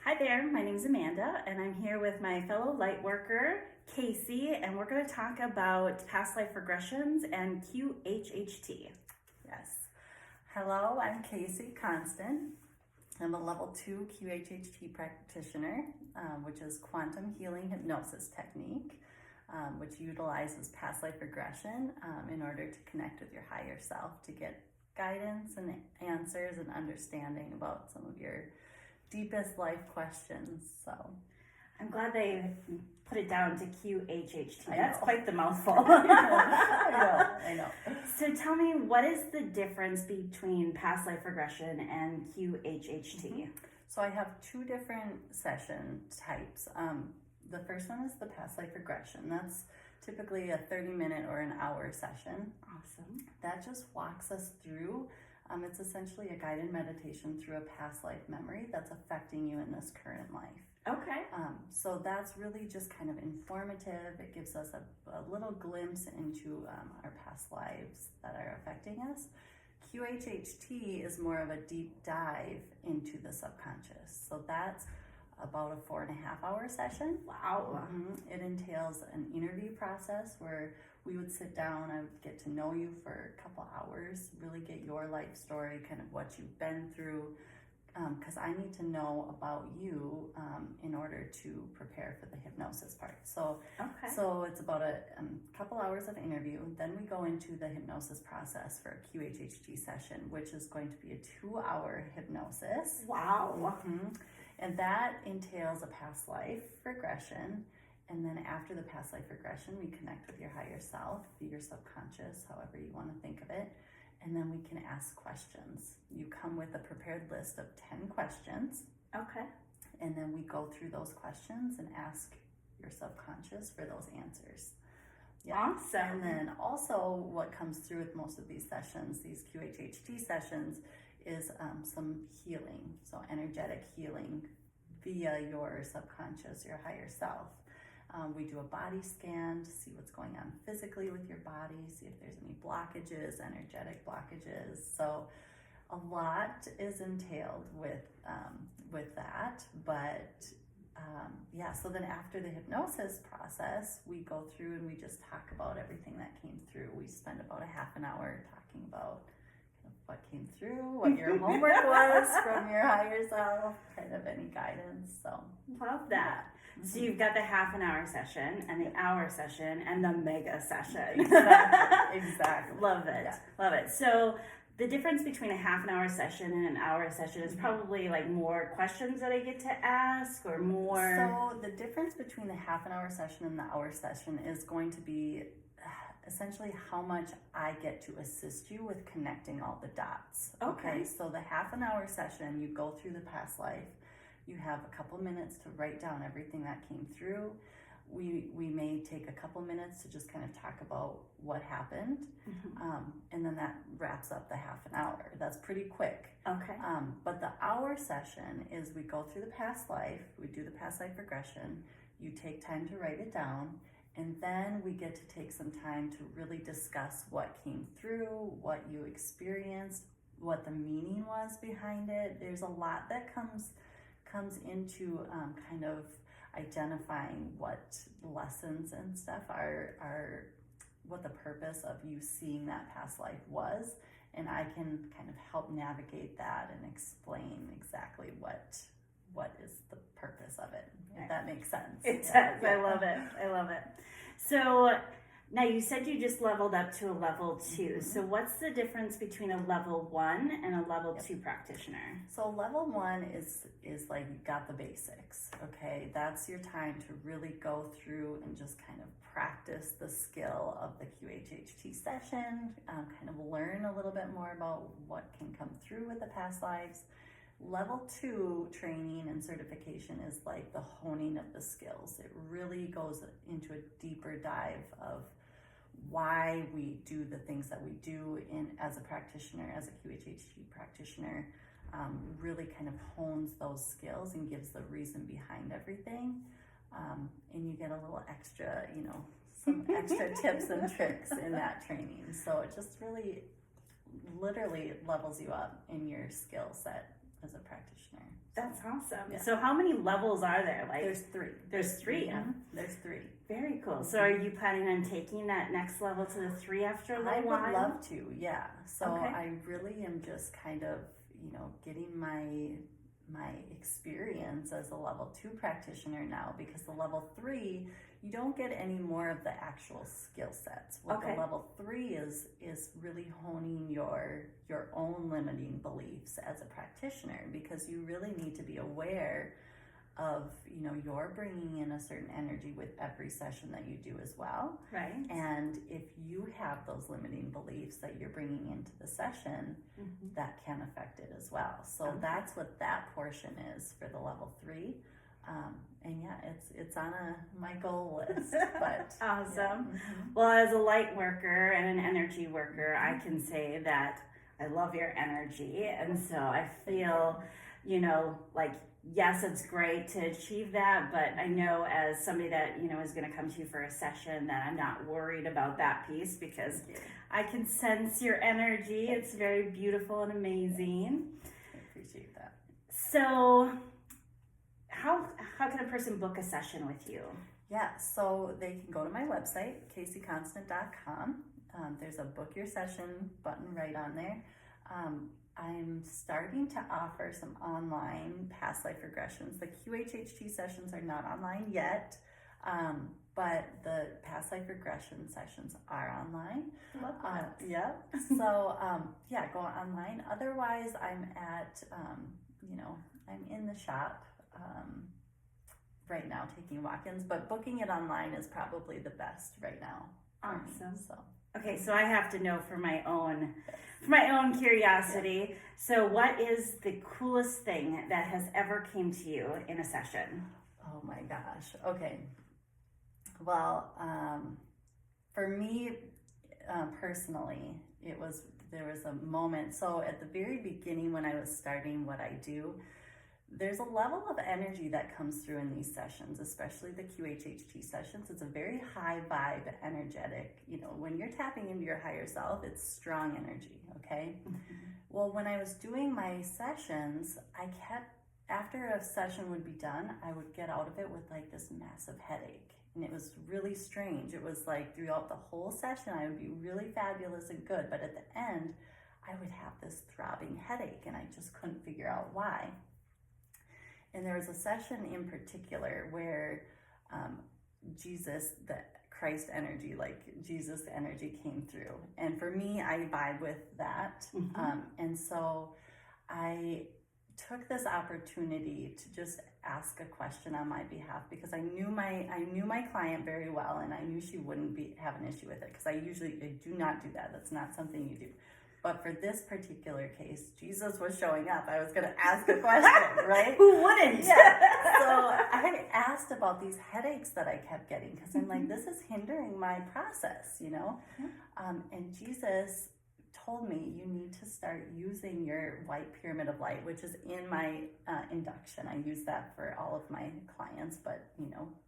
Hi there, my name is Amanda, and I'm here with my fellow light worker, Casey, and we're going to talk about past life regressions and QHHT. Yes. Hello, I'm Casey Constant. I'm a level 2 QHHT practitioner, which is quantum healing hypnosis technique, which utilizes past life regression in order to connect with your higher self to get guidance and answers and understanding about some of your deepest life questions. So I'm glad they put it down to QHHT. I That's know. quite the mouthful. I know. So tell me, what is the difference between past life regression and QHHT? So I have two different session types. The first one is the past life regression. That's typically a 30-minute or an hour session. Awesome. That just walks us through. It's essentially a guided meditation through a past life memory that's affecting you in this current life. Okay. So that's really just kind of informative. It gives us a little glimpse into our past lives that are affecting us. QHHT is more of a deep dive into the subconscious. So that's about a 4.5-hour session. Wow. It entails an interview process where we would sit down, I would get to know you for a couple hours, really get your life story, kind of what you've been through, because I need to know about you in order to prepare for the hypnosis part. So it's about a couple hours of interview. Then we go into the hypnosis process for a QHHT session, which is going to be a 2-hour hypnosis. Wow. And that entails a past life regression. And then after the past life regression, we connect with your higher self, your subconscious, however you want to think of it. And then we can ask questions. You come with a prepared list of 10 questions. Okay. And then we go through those questions and ask your subconscious for those answers. Yeah. Awesome. And then also what comes through with most of these sessions, these QHHT sessions, is some healing. So energetic healing via your subconscious, your higher self. We do a body scan to see what's going on physically with your body, see if there's any blockages, energetic blockages. So a lot is entailed with that, but so then after the hypnosis process, we go through and we just talk about everything that came through. We spend about a half an hour talking about what came through, what your homework was from your higher self, kind of any guidance. So love that. So you've got the half-an-hour session and the hour session and the mega session. Exactly. Love it. Yeah. Love it. So the difference between a half-an-hour session and an hour session is probably like more questions that I get to ask or more. So the difference between the half-an-hour session and the hour session is going to be essentially how much I get to assist you with connecting all the dots. Okay. So the half-an-hour session, you go through the past life. You have a couple minutes to write down everything that came through. We may take a couple minutes to just kind of talk about what happened. And then that wraps up the half an hour. That's pretty quick. Okay. But the hour session is we go through the past life. We do the past life regression. You take time to write it down. And then we get to take some time to really discuss what came through, what you experienced, what the meaning was behind it. There's a lot that comes into kind of identifying what lessons and stuff are what the purpose of you seeing that past life was. And I can kind of help navigate that and explain exactly what is the purpose of it, if that makes sense. It does. Yeah. I love it. So now you said you just leveled up to a level 2. So what's the difference between a level 1 and a level 2 practitioner? So level 1 is like you got the basics, okay? That's your time to really go through and just kind of practice the skill of the QHHT session, kind of learn a little bit more about what can come through with the past lives. Level 2 training and certification is like the honing of the skills. It really goes into a deeper dive of why we do the things that we do as a practitioner, as a QHHT practitioner, really kind of hones those skills and gives the reason behind everything. And you get a little extra, some extra tips and tricks in that training. So it just really literally levels you up in your skill set as a practitioner. That's awesome. Yeah. So how many levels are there? Like There's three. There's three. Yeah, there's three. Very cool. So are you planning on taking that next level to the 3 after a I little would while? love to, yeah. So Okay. I really am just kind of, getting my experience as a level 2 practitioner now, because the level 3, you don't get any more of the actual skill sets. What Okay. the level 3 is really honing your own limiting beliefs as a practitioner, because you really need to be aware of, you're bringing in a certain energy with every session that you do as well. Right. And if you have those limiting beliefs that you're bringing into the session, that can affect it as well. So that's what that portion is for the level 3. And yeah, it's on my goal list. But Awesome. Yeah. Well, as a light worker and an energy worker, I can say that I love your energy. And so I feel, like, yes, it's great to achieve that, but I know as somebody that, is going to come to you for a session, that I'm not worried about that piece, because I can sense your energy. It's very beautiful and amazing. I appreciate that. So how can a person book a session with you? Yeah, so they can go to my website, CaseyConstant.com. There's a book your session button right on there. I'm starting to offer some online past life regressions. The QHHT sessions are not online yet, but the past life regression sessions are online. Love that. Yep. So, go online. Otherwise, I'm at, I'm in the shop right now taking walk-ins, but booking it online is probably the best right now. Awesome. So. Okay, so I have to know for my own curiosity. Yeah. So what is the coolest thing that has ever came to you in a session? Oh my gosh. Okay. Well, for me personally, there was a moment. So at the very beginning, when I was starting what I do, there's a level of energy that comes through in these sessions, especially the QHHT sessions. It's a very high vibe, energetic, when you're tapping into your higher self, it's strong energy, okay? Well, when I was doing my sessions, after a session would be done, I would get out of it with like this massive headache. And it was really strange. It was like throughout the whole session, I would be really fabulous and good. But at the end, I would have this throbbing headache, and I just couldn't figure out why. And there was a session in particular where Jesus, the Christ energy, like Jesus energy came through. And for me, I vibe with that. And so I took this opportunity to just ask a question on my behalf, because I knew my client very well, and I knew she wouldn't have an issue with it, because I do not do that. That's not something you do. But for this particular case, Jesus was showing up. I was going to ask a question, right? Who wouldn't? Yeah. So I asked about these headaches that I kept getting, because I'm like, this is hindering my process, And Jesus told me, you need to start using your white pyramid of light, which is in my induction. I use that for all of my clients, but,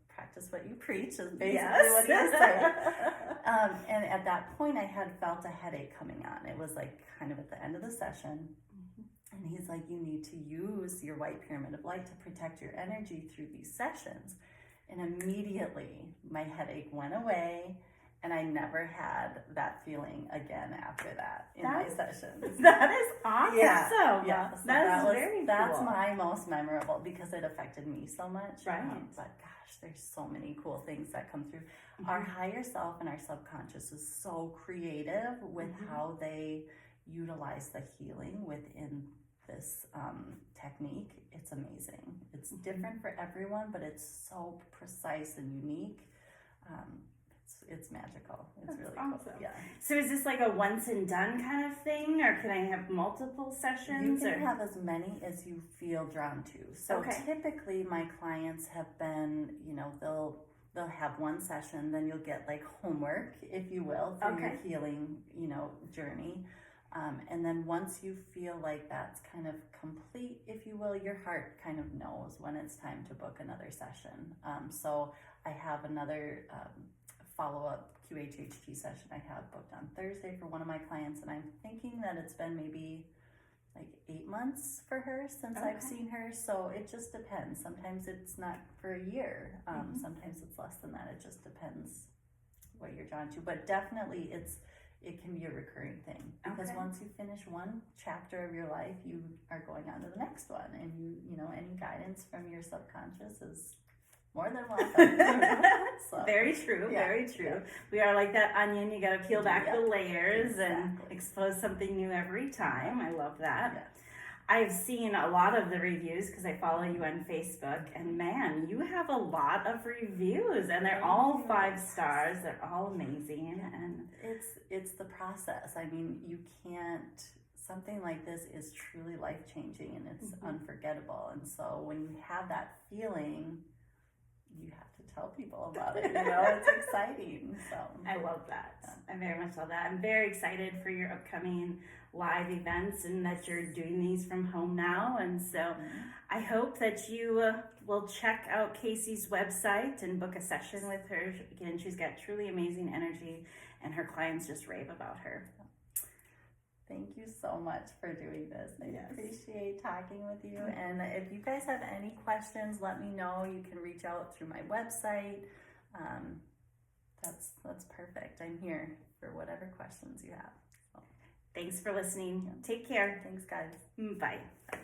practice what you preach is basically what he was saying. And at that point, I had felt a headache coming on. It was like kind of at the end of the session. And he's like, you need to use your white pyramid of light to protect your energy through these sessions. And immediately my headache went away, and I never had that feeling again after that in my sessions. That is awesome. Yeah. So that is very cool. That's my most memorable, because it affected me so much. Right. But gosh, there's so many cool things that come through. Our higher self and our subconscious is so creative with how they utilize the healing within this technique. It's amazing. It's different for everyone, but it's so precise and unique. It's magical. It's really awesome. Cool. Yeah. So is this like a once and done kind of thing, or can I have multiple sessions? You can have as many as you feel drawn to. So typically my clients have been, they'll have one session, then you'll get like homework, if you will, for your healing, journey. And then once you feel like that's kind of complete, if you will, your heart kind of knows when it's time to book another session. So I have another follow-up QHHT session I have booked on Thursday for one of my clients, and I'm thinking that it's been maybe like 8 months for her since I've seen her. So it just depends. Sometimes it's not for a year. Sometimes it's less than that. It just depends what you're drawn to. But definitely it can be a recurring thing, because once you finish one chapter of your life, you are going on to the next one, and you know, any guidance from your subconscious is more than welcome. So, very true, very true. Yeah. We are like that onion. You got to peel back the layers and expose something new every time. I love that. Yeah. I've seen a lot of the reviews because I follow you on Facebook, and man, you have a lot of reviews, and they're all 5 stars. They're all amazing, and it's the process. I mean, you can't. Something like this is truly life-changing, and it's unforgettable. And so when you have that feeling, you have to tell people about it. You know, it's exciting. So I love that. I very much love that. I'm very excited for your upcoming live events, and that you're doing these from home now. And so I hope that you will check out Casey's website and book a session with her. Again, she's got truly amazing energy, and her clients just rave about her. Thank you so much for doing this. I appreciate talking with you. And if you guys have any questions, let me know. You can reach out through my website. That's perfect. I'm here for whatever questions you have. So. Thanks for listening. Take care. Thanks, guys. Bye. Bye.